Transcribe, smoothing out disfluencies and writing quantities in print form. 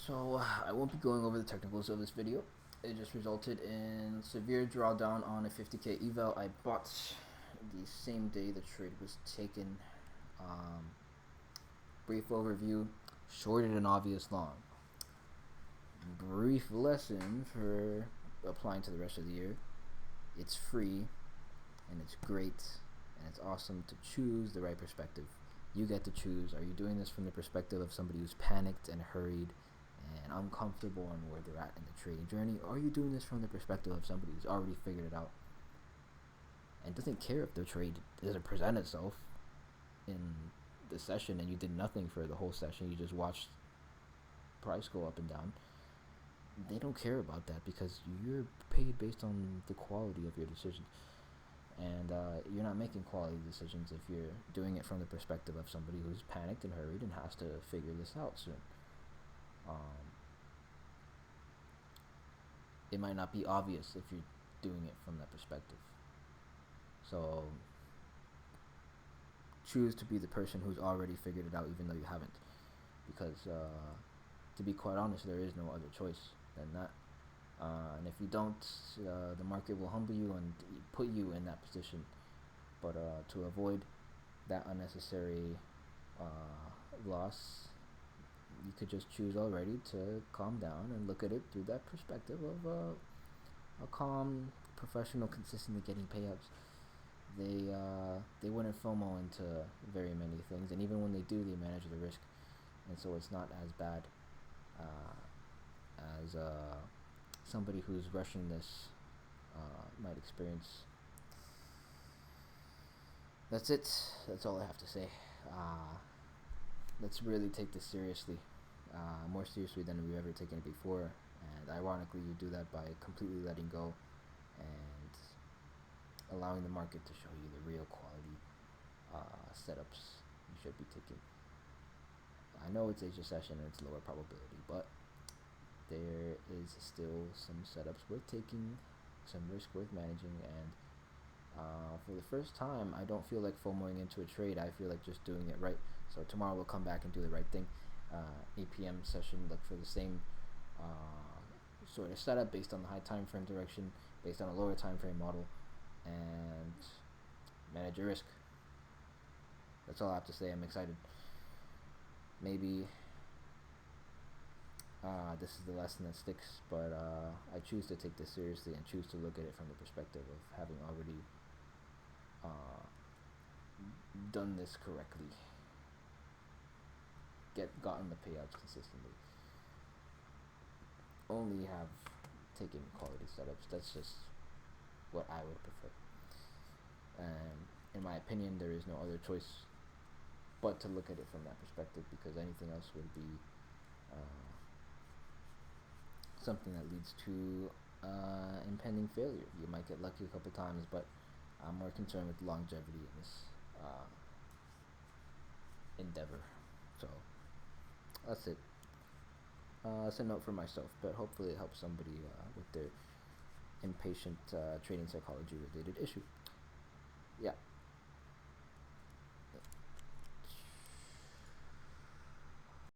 So I won't be going over the technicals of this video. It just resulted in severe drawdown on a 50k eval I bought the same day the trade was taken. Brief overview, shorted and obvious long. Brief lesson for applying to the rest of the year. It's free and it's great and it's awesome to choose the right perspective. You get to choose. Are you doing this from the perspective of somebody who's panicked and hurried and uncomfortable on where they're at in the trading journey? Or are you doing this from the perspective of somebody who's already figured it out and doesn't care if the trade doesn't present itself in the session and you did nothing for the whole session? You just watched price go up and down. They don't care about that because you're paid based on the quality of your decisions. And you're not making quality decisions if you're doing it from the perspective of somebody who's panicked and hurried and has to figure this out soon. It might not be obvious if you're doing it from that perspective. So choose to be the person who's already figured it out even though you haven't. Because to be quite honest, there is no other choice than that. And if you don't, the market will humble you and put you in that position. But to avoid that unnecessary loss, you could just choose already to calm down and look at it through that perspective of a calm professional consistently getting payouts. They wouldn't FOMO into very many things, and even when they do, they manage the risk, and so it's not as bad as somebody who's rushing this might experience. That's it. That's all I have to say. Let's really take this seriously, more seriously than we've ever taken it before. And ironically, you do that by completely letting go and allowing the market to show you the real quality setups you should be taking. I know it's Asia session and it's lower probability, but there is still some setups worth taking, some risk worth managing, and for the first time, I don't feel like FOMOing into a trade. I feel like just doing it right. So tomorrow we'll come back and do the right thing. 8 p.m. session, look for the same sort of setup based on the high time frame direction, based on a lower time frame model, and manage your risk. That's all I have to say. I'm excited. Maybe this is the lesson that sticks, but I choose to take this seriously and choose to look at it from the perspective of having already done this correctly, gotten the payouts consistently, only have taken quality setups. That's just what I would prefer, and in my opinion, there is no other choice but to look at it from that perspective, because anything else would be something that leads to impending failure. You might get lucky a couple times, but I'm more concerned with longevity in this endeavor. So that's it. It's a note for myself, but hopefully it helps somebody with their impatient trading psychology related issue. Yeah.